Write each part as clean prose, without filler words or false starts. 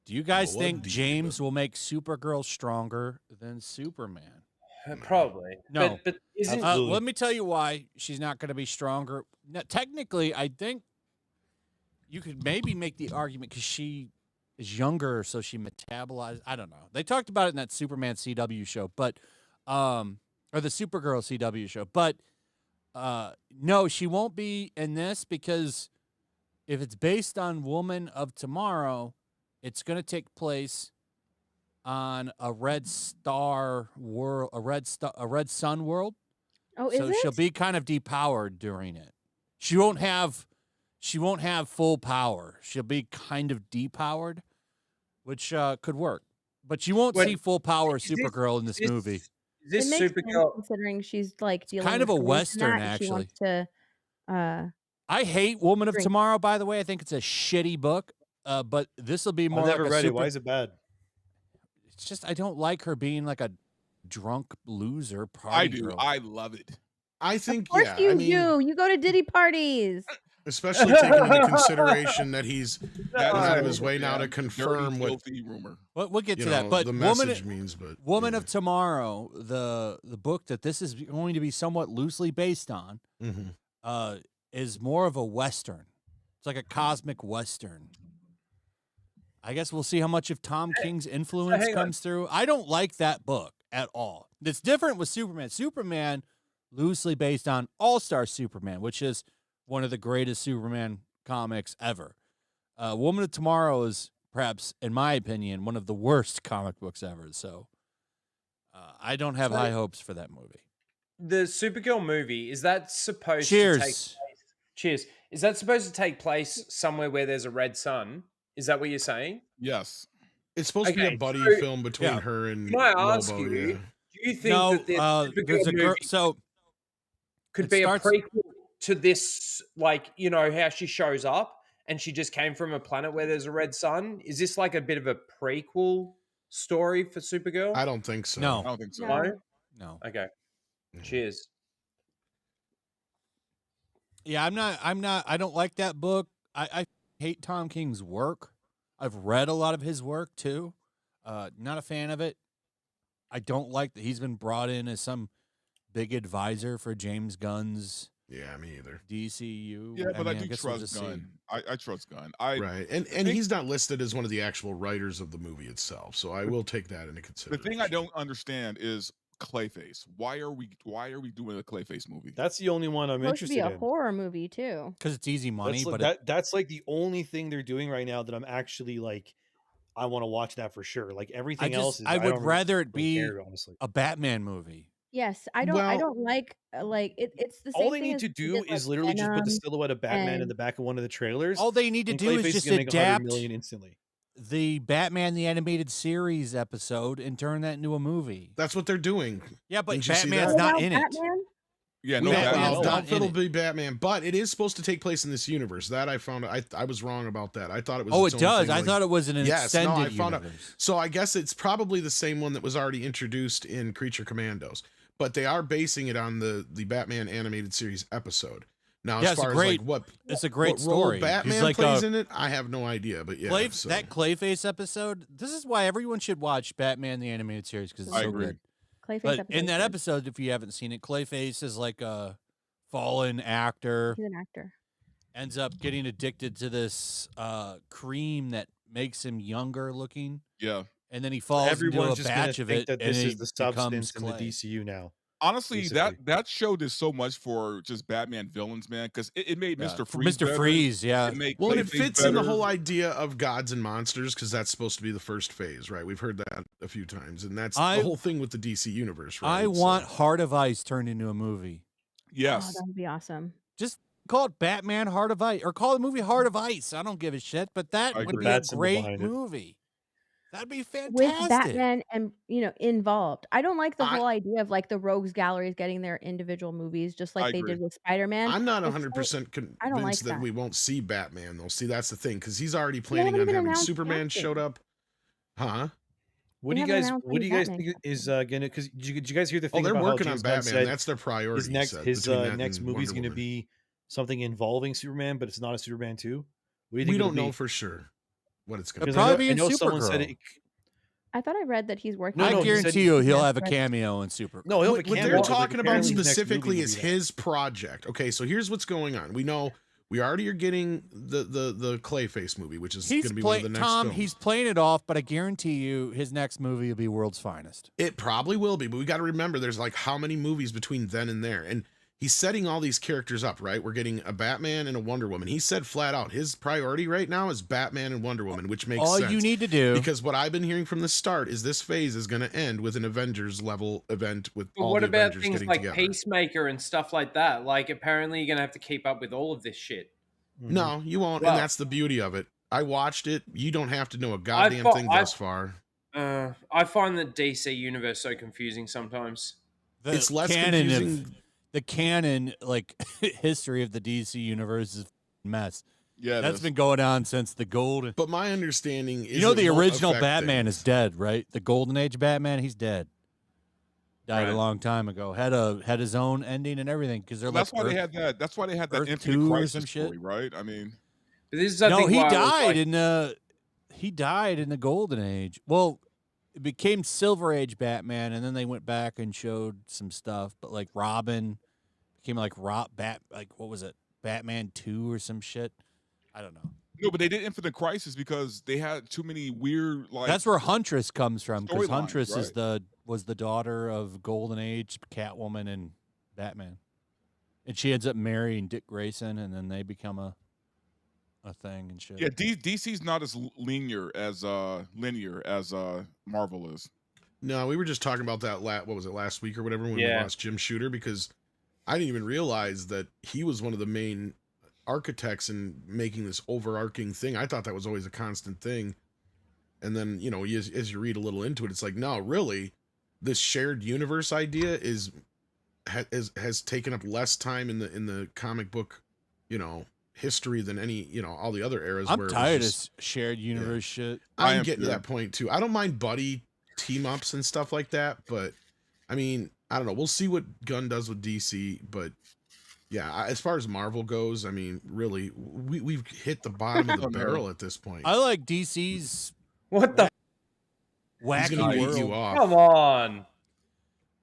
Do you guys what think deep, James will make Supergirl stronger than Superman? Probably. No. But isn't Let me tell you why she's not going to be stronger. Now, technically, I think you could maybe make the argument because she is younger, so she metabolized. I don't know. They talked about it in that Superman CW show, but or the Supergirl CW show, but no, she won't be in this because if it's based on Woman of Tomorrow, it's going to take place on a red star world, a red sun world. Oh, so she'll be kind of depowered during it. She won't have full power. She'll be kind of depowered, which could work. But you won't see full power Supergirl in this movie. Is this Supergirl, considering she's like dealing kind of with a grief and Western, that, and she actually. wants to, I hate Woman of Tomorrow, by the way. I think it's a shitty book. But this will be more. I never like a read it. Why is it bad? It's just I don't like her being like a drunk loser party I do. girl. I love it. I think, of course yeah. you I mean, do. You go to Diddy parties. especially taking into consideration that he's went out of his way now to confirm what rumor. We'll get you to know, that. But the message means. But Woman of Tomorrow, the book that this is going to be somewhat loosely based on, is more of a Western. It's like a cosmic Western. I guess we'll see how much of Tom King's influence comes through. I don't like that book at all. It's different with Superman. Superman, loosely based on All-Star Superman, which is one of the greatest Superman comics ever. Woman of Tomorrow is perhaps, in my opinion, one of the worst comic books ever. So I don't have high hopes for that movie. the Supergirl movie, is that supposed Cheers. to take place? Cheers. Is that supposed to take place somewhere where there's a red sun? Is that what you're saying? Yes. It's supposed to be a buddy film between her and Can I ask Lobo, you, yeah. do you think that this Supergirl there's a girl. movie So could it be starts- a prequel to this, like, you know, how she shows up and she just came from a planet where there's a red sun? Is this like a bit of a prequel story for Supergirl? I don't think so. No. I don't think so. No? No. Okay. Cheers. Yeah, I don't like that book. I hate Tom King's work. I've read a lot of his work too. Not a fan of it. I don't like that he's been brought in as some big advisor for James Gunn's Yeah, me either. DCU. Yeah, but I do guess we'll trust just see. Gunn. I trust Gunn. Right, and he's not listed as one of the actual writers of the movie itself, so I will take that into The consideration. thing I don't understand is Clayface. Why are we doing a Clayface movie? That's the only one I'm It's supposed to be interested a in. horror movie too. Because it's easy money, That's, but that's like the only thing they're doing right now that I'm actually like, I want to watch that for sure. Like everything else, I would rather it be care, honestly. a Batman movie. Yes, I don't like it's the same All they thing need as to they do did, is like, literally just put the Venom silhouette of Batman in and- the back of one of the trailers. All they need to and do is Clayface just gonna make 100 adapt million instantly. the Batman the Animated Series episode and turn that into a movie. That's what they're doing. Yeah, but Didn't you see Batman's that? not Now in it. Batman? Yeah, We no don't Batman's know. not Not in it'll it. be Batman, but it is supposed to take place in this universe. That I found. I was wrong about that. I thought it was. Oh, its it own does. thing, I like- thought it was an Yes, extended no, I found out. universe. So I guess it's probably the same one that was already introduced in Creature Commandos, but they are basing it on the Batman animated series episode. Now, Yeah, as it's far a great- as like what it's a great what role story. He's Batman like plays a- in it, I have no idea. But yeah, so- That Clayface episode, this is why everyone should watch Batman the Animated Series because it's I so agree. good. Clayface But episode in that is- episode, if you haven't seen it, Clayface is like a fallen actor, he's an actor. ends up getting addicted to this cream that makes him younger looking, Yeah. and then he falls Everyone's into a just batch gonna of think it, that and this he is the becomes substance in the Clay. DCU now. Honestly, Basically. that show did so much for just Batman villains, man, because it made Yeah, Mr. for Freeze Mr. better. Freeze, yeah. It made Well, and it Clayface fits in the better. whole idea of gods and monsters because that's supposed to be the first phase, right? We've heard that a few times, and that's I- the whole thing with the DC universe, right? I So- want Heart of Ice turned into a movie. Oh, Yes. that would be awesome. Just call it Batman Heart of Ice, or call the movie Heart of Ice. I don't give a shit, but that I would agree. be a Bat symbol great behind it. movie. That'd be With fantastic. Batman and involved. I don't like the I- whole idea of like the rogues galleries getting their individual movies just like I they agree. did with Spider-Man. I'm not It's 100% I don't like convinced that that. we won't see Batman, though. See, that's the thing, because he's already planning haven't on even having announced Superman casting. showed up. Huh? What They do you haven't guys? announced What do any you guys Batman think is gonna? Because did you guys hear the Oh, thing they're about how working on James Gunn Batman. said That's their priority. his next set, his between that next and movie's Wonder gonna Woman. be something involving Superman, but it's not a Superman 2? What do you think We it'll don't know be? for sure. what it's going to It'll be. probably be I in know someone said Supergirl. it. I thought I read that he's working. No, I no, he said guarantee he- you he'll Yeah, have a right. cameo in Supergirl. No, he'll have a What cameo, they're but talking about apparently his next specifically movie is will be that. his project. Okay, so here's what's going on. We know we already are getting the Clayface movie, which is going He's to be one of the playing next Tom. films. He's playing it off, but I guarantee you, his next movie will be World's Finest. It probably will be, but we got to remember there's like how many movies between then and there. And he's setting all these characters up, right? We're getting a Batman and a Wonder Woman. He said flat out his priority right now is Batman and Wonder Woman, which makes All sense. you need to do, Because what I've been hearing from the start is this phase is going to end with an Avengers level event with But all what the about Avengers things getting like together. Peacemaker and stuff like that? Like, apparently, you're gonna have to keep up with all of this shit. No, you won't, Well- and that's the beauty of it. I watched it. You don't have to know a goddamn thing thus far. I find the DC universe so confusing sometimes. the It's less canon confusing. the canon like history of the DC universe is a mess. Yeah, That's been going on since the golden. But my understanding is You know, it the won't original affect Batman things. is dead, right? The Golden Age Batman, he's dead. Died Right. a long time ago. Had his own ending and everything because they're that's like why they Earth- had that. That's why they had that Earth Infinite 2 or Crisis some shit. story, right? I mean, But this is, I No, think, he why I was died like, in the Golden Age. Well, it became Silver Age Batman, and then they went back and showed some stuff. But like Robin became like what was it? Batman 2 or some shit. I don't know. no, but they did Infinite Crisis because they had too many weird like. That's where Huntress comes from because storylines, Huntress is right. was the daughter of Golden Age Catwoman and Batman, and she ends up marrying Dick Grayson, and then they become a thing and shit. Yeah, DC's not as linear as Marvel is. No, we were just talking about that. What was it, last week or whatever when we Yeah. lost Jim Shooter, because I didn't even realize that he was one of the main architects in making this overarching thing. I thought that was always a constant thing, and then as you read a little into it, it's like, no, really, this shared universe idea has taken up less time in the comic book, history than any all the other eras. I'm where it was tired just- of shared universe shit. I I'm am getting to too. that point too. I don't mind buddy team ups and stuff like that, but I mean, I don't know. We'll see what Gunn does with DC, but yeah, as far as Marvel goes, I mean, really, we've hit the bottom of the Oh, no. barrel at this point. I like DC's what the? He's wacky gonna beat world. you off. Come on.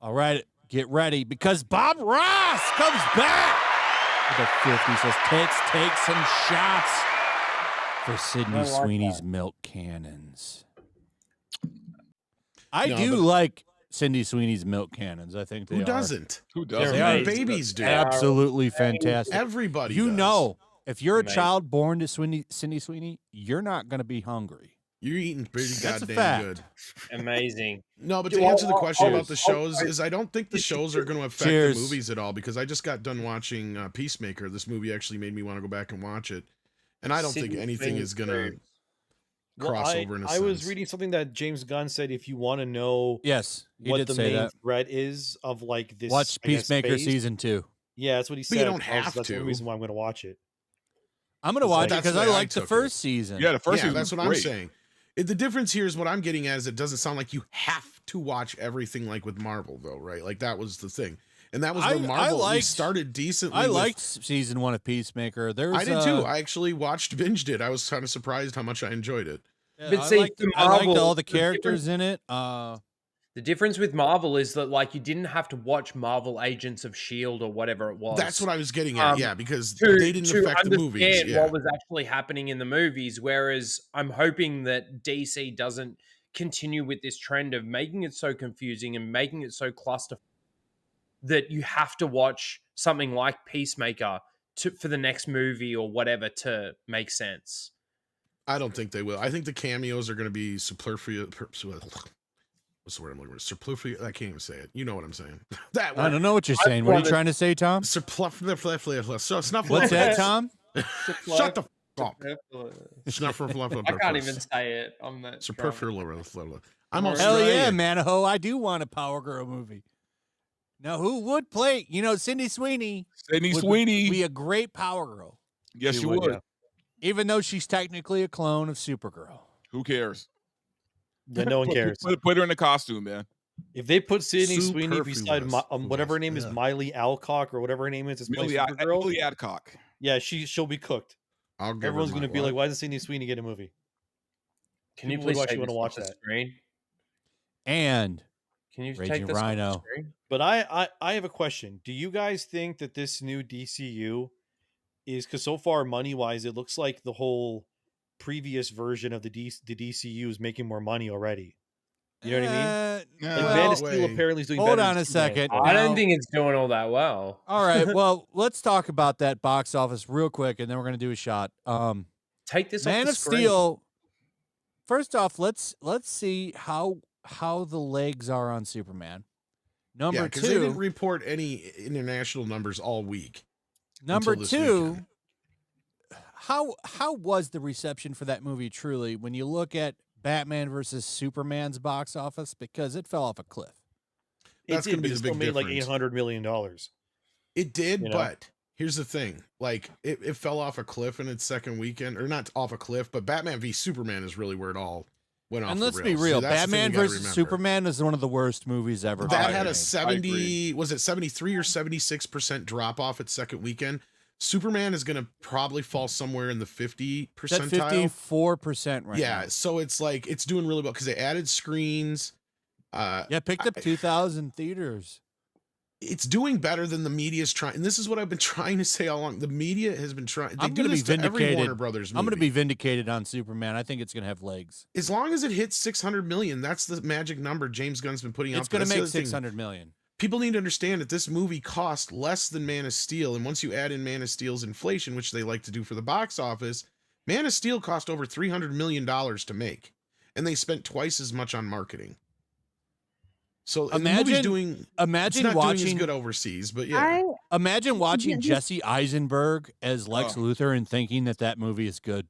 All right, get ready because Bob Ross comes back with a 50. Says take some shots for Sydney I like Sweeney's milk cannons. I No, do but- like Cindy Sweeney's milk cannons. I think they Who are doesn't? Who They're doesn't? They are amazing. babies do. They are absolutely amazing. fantastic. Everybody. You does. know, if you're a Amazing. child born to Cindy Sweeney, you're not going to be hungry. You're eating pretty That's a goddamn fact. good. Amazing. No, but Dude, to answer the I'll- question I'll- about the shows, is I don't think the shows are going to affect Cheers. the movies at all, because I just got done watching Peacemaker. This movie actually made me want to go back and watch it, and I don't think Sydney anything is going to Sweeney's cross over in a I was sense. reading something that James Gunn said if you want to know Yes, he what did the say main that. threat is of like this, Watch I guess, Peacemaker phase. season 2. Yeah, that's what he But said. you don't I was- have that's the to. reason why I'm going to watch it. I'm going to It's watch like- it That's because the I way I liked the took it. first season. Yeah, the first Yeah, season that's was what I'm great. saying. The difference here is what I'm getting at is it doesn't sound like you have to watch everything like with Marvel, though, right? Like that was the thing, and that was I when Marvel we liked- started decently. I with- liked season 1 of Peacemaker. There was I did too. I actually binged it. I was kind of surprised how much I enjoyed it. But I see, liked, the I liked Marvel- all the the characters in it. The difference with Marvel is that, like, you didn't have to watch Marvel Agents of S.H.I.E.L.D. or whatever it was. That's what I was getting at. Um, Yeah, because to, they didn't to affect the movies. understand Yeah. what was actually happening in the movies. Whereas I'm hoping that DC doesn't continue with this trend of making it so confusing and making it so cluster that you have to watch something like Peacemaker for the next movie or whatever to make sense. I don't think they will. I think the cameos are going to be superfluous. What's the word I'm looking for? Superfluous. I can't even say it. You know what I'm saying. That I word. don't know what you're saying. What are you wanted- trying to say, Tom? Superfluous. So snuff. What's that, Tom? Shut the f up. Snuff. I can't even say it. I'm that drunk. Superfluous. I'm Hell Hell yeah, Australian. Manaho. I do want a Power Girl movie. Now, who would play? Cindy Sweeney Sydney would Sweeney. be a great Power Girl, Yes, She you would, would. yeah. even though she's technically a clone of Supergirl. Who cares? Then no one cares. Put her in the costume, man. If they put Sydney Sweeney beside Superfluous. whatever her name is, Yeah. Miley Alcock or whatever her name is, it's playing Supergirl. Millie Adcock. Yeah, she'll be cooked. I'll give her Everyone's my going to be what? like, "Why doesn't Sydney Sweeney get a movie?" Can you People would please actually take wanna this watch off the that. screen? And Can you Raging take this off the Rhino. screen? But I have a question. Do you guys think that this new DCU is, because so far money wise, it looks like the whole previous version of the DCU is making more money already. You know what I mean? Like Yeah. Man well, of Steel way. apparently is doing hold better. on than a Superman, second. so- I Now- don't think it's doing all that well. all right. Well, let's talk about that box office real quick, and then we're gonna do a shot. Take this Man off the of screen. Steel. First off, let's see how the legs are on Superman. Number because they didn't two, report any international numbers all week. number until this two. weekend. How was the reception for that movie truly when you look at Batman versus Superman's box office, because it fell off a cliff. That's It gonna did, be but the it still big made like difference. $800 million. It did, You know? but here's the thing: like it fell off a cliff in its second weekend, or not off a cliff, but Batman v Superman is really where it all went off. And the let's be rails. real, See, that's the thing Batman you gotta versus remember. Superman is one of the worst movies ever. That made. had a agree. 70, was it 73 or 76% drop off its second weekend. Superman is going to probably fall somewhere in the 50 It's at percentile. 54% right Yeah, now. so it's like it's doing really well because they added screens. Yeah, picked up 2,000 theaters. It's doing better than the media's trying. And this is what I've been trying to say all along. The media has been trying. They I'm do gonna this be to every vindicated. Warner Brothers movie. I'm going to be vindicated on Superman. I think it's going to have legs. As long as it hits 600 million, that's the magic number James Gunn's been putting out. It's going to That's the make other thing. 600 million. People need to understand that this movie cost less than Man of Steel, and once you add in Man of Steel's inflation, which they like to do for the box office, Man of Steel cost over $300 million to make, and they spent twice as much on marketing. So and the movie's doing. It's Imagine not doing as watching. good overseas, but yeah. Imagine watching Just- Jesse Eisenberg as Lex Oh. Luthor and thinking that movie is good.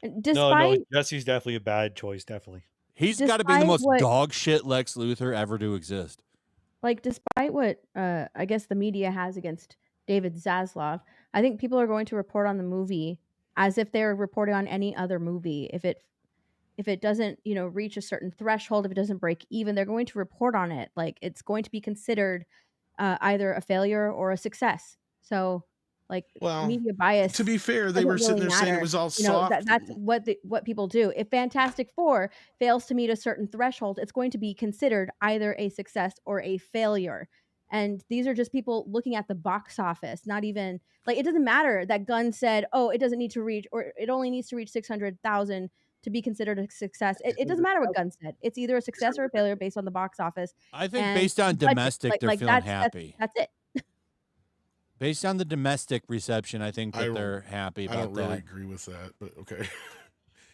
No, Despite Jesse's definitely a bad choice. Definitely. He's got to be the Despite most what- dog shit Lex Luthor ever to exist. despite what I guess the media has against David Zaslav, I think people are going to report on the movie as if they're reporting on any other movie. If it doesn't, reach a certain threshold, if it doesn't break even, they're going to report on it. Like it's going to be considered either a failure or a success. So, Well, media bias. To be fair, they doesn't were sitting really there saying it matter. was all soft. That's what people do. If Fantastic Four fails to meet a certain threshold, it's going to be considered either a success or a failure. And these are just people looking at the box office, not even it doesn't matter that Gunn said, oh, it doesn't need to reach, or it only needs to reach 600,000 to be considered a success. It doesn't matter what Gunn said. It's either a success or a failure based on the box office. I think And based on budget, domestic, they're feeling happy. That's it. Based on the domestic reception, I think I that don't- they're happy I about don't that. really agree with that, but okay. Yeah,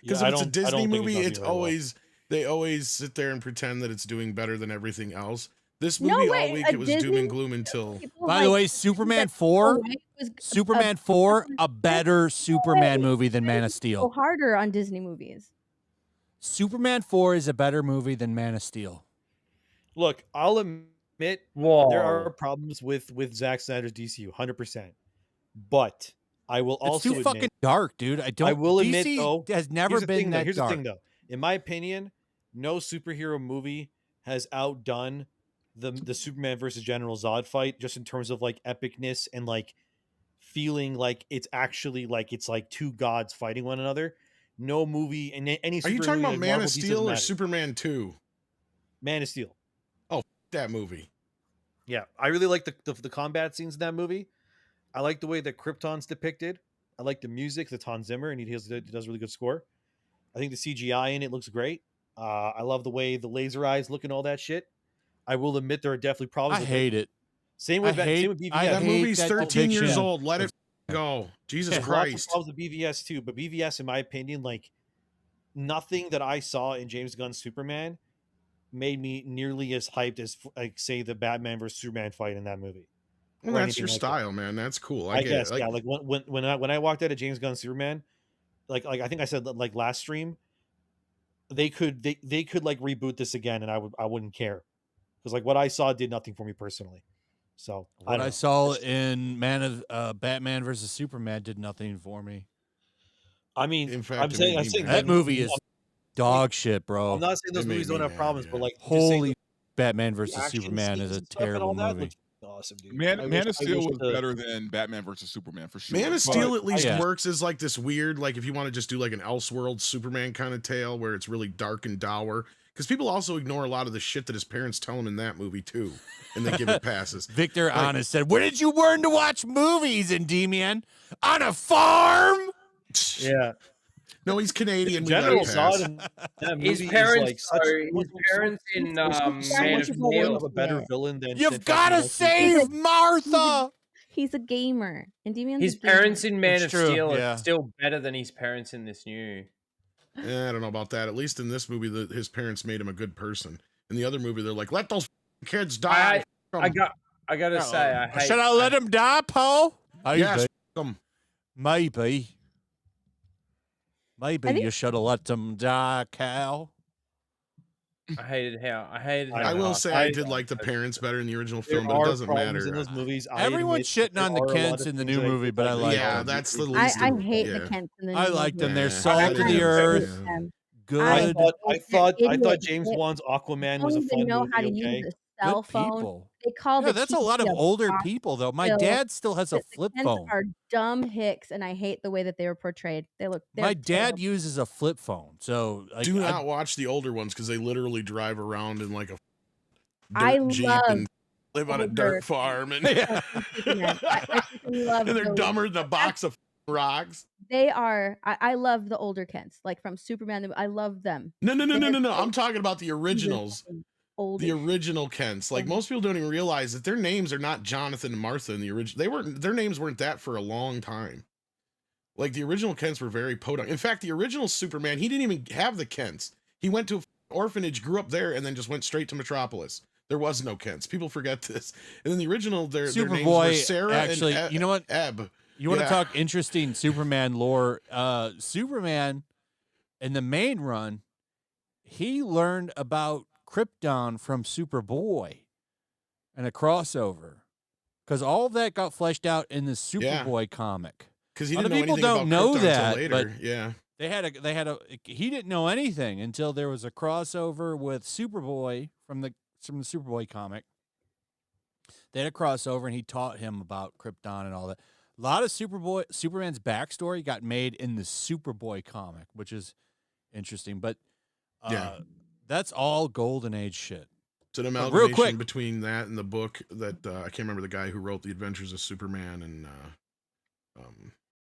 Because I if it's a don't- I Disney don't think movie, done it's very well. always they always sit there and pretend that it's doing better than everything else. This No movie way, all week a it was doom Disney- and gloom until People By the way, Superman 4, Superman 4, a better Superman movie than Man of go Steel. harder on Disney movies. Superman 4 is a better movie than Man of Steel. Look, I'll admit Whoa. there are problems with Zack Snyder's DCU, 100%. But I will It's also too admit, fucking dark, dude. I will DC admit though, has never here's the been thing, though, that here's dark. the thing though. In my opinion, no superhero movie has outdone the Superman versus General Zod fight, just in terms of epicness and feeling like it's actually it's two gods fighting one another. No movie and any. Are you superhero talking movie, about Man Marvel, of DC Steel doesn't or matter. Superman 2? Man of Steel? That movie. Yeah, I really like the combat scenes in that movie. I like the way that Krypton's depicted. I like the music, the Hans Zimmer, and he does a really good score. I think the CGI in it looks great. I love the way the laser eyes look and all that shit. I will admit there are definitely problems. I with hate it. Same with I same with BVS. I That hate movie's that 13 years depiction. old. Let it go. Jesus Yeah. There's lots of Christ. problems with BVS too, but BVS, in my opinion, nothing that I saw in James Gunn's Superman made me nearly as hyped as say the Batman versus Superman fight in that movie. Well, or that's anything your like that. style, man. That's cool. I get guess, it. yeah. When I walked out of James Gunn's Superman, I think I said last stream, they could reboot this again, and I wouldn't care, because what I saw did nothing for me personally. So What don't I know. saw in Batman versus Superman did nothing for me. I mean, In fact, I'm it saying, made me mad. That movie is dog shit, bro. I'm not saying those It made movies me don't have mad, problems, yeah. but I'm just saying Holy Batman the versus action Superman scenes is a and stuff and terrible all that movie. looks awesome, dude. Man of I Steel wish was the- better than Batman versus Superman for sure. Man of but- Steel at least yeah. works as like this weird, like if you want to just do like an Elseworld Superman kind of tale where it's really dark and dour. Because people also ignore a lot of the shit that his parents tell him in that movie too, and they give it passes. Victor Honest said, "Where did you learn to watch movies, Endymion? On a farm?" Yeah. No, he's Canadian. We General let it pass. Zod in that His movie parents, is like such his parents in Man of more of Steel. a better villain than You've than got to fucking save Martha. He's a gamer. Endymion's His a gamer. parents in Man It's of true, Steel yeah. are still better than his parents in this new. I don't know about that. At least in this movie, his parents made him a good person. In the other movie, they're like, let those kids die. I gotta say, I hate. Should I let him die, Paul? Yes, them. Maybe. I think- You should have let them die, Cal. I hated how. I will say I did I- like the parents better in the original There film, but it are doesn't problems matter. in those movies. I Everyone's admit shitting on the there are a lot Kents of in the things new movie, but I disagree like with. Yeah, them. that's the I least. hate yeah. the Kents in the I new like them. movie. They're Yeah. salt I of hate the earth. them. Good. I thought Idiot. James Wan's Aquaman They was a don't even fun know movie. how to Okay, use a cell Good phone. people. They call Yeah, the that's a lot of TV older box people, though. My still. dad still has a The flip Kents phone. are dumb hicks, and I hate the way that they were portrayed. They're My dad terrible. uses a flip phone, so like, Do not watch the older ones because they literally drive around in like a I dirt Jeep love and live on a older- dirt farm. And, Yeah. Superman. I freaking love and they're those. dumber than a box of rocks. They are. I love the older Kents, like from Superman. I love them. No. They have I'm talking about the originals. Old. The original Kents. Like most people don't even realize that their names are not Jonathan and Martha in the original. Their names weren't that for a long time. Like the original Kents were very podunk. In fact, the original Superman, he didn't even have the Kents. He went to an orphanage, grew up there, and then just went straight to Metropolis. There was no Kents. People forget this. And then the original, their names were Superboy. Sarah Actually, and you know what? Ebb. You want to Yeah. talk interesting Superman lore? Superman in the main run, he learned about Krypton from Superboy and a crossover, because all of that got fleshed out in the Superboy comic. Because he A lot didn't of know people anything don't about know Krypton that, till but later. Yeah. He didn't know anything until there was a crossover with Superboy from the Superboy comic. They had a crossover, and he taught him about Krypton and all that. A lot of Superman's backstory got made in the Superboy comic, which is interesting. But Yeah. that's all Golden Age shit. It's an real amalgamation quick- between that and the book that I can't remember the guy who wrote The Adventures of Superman and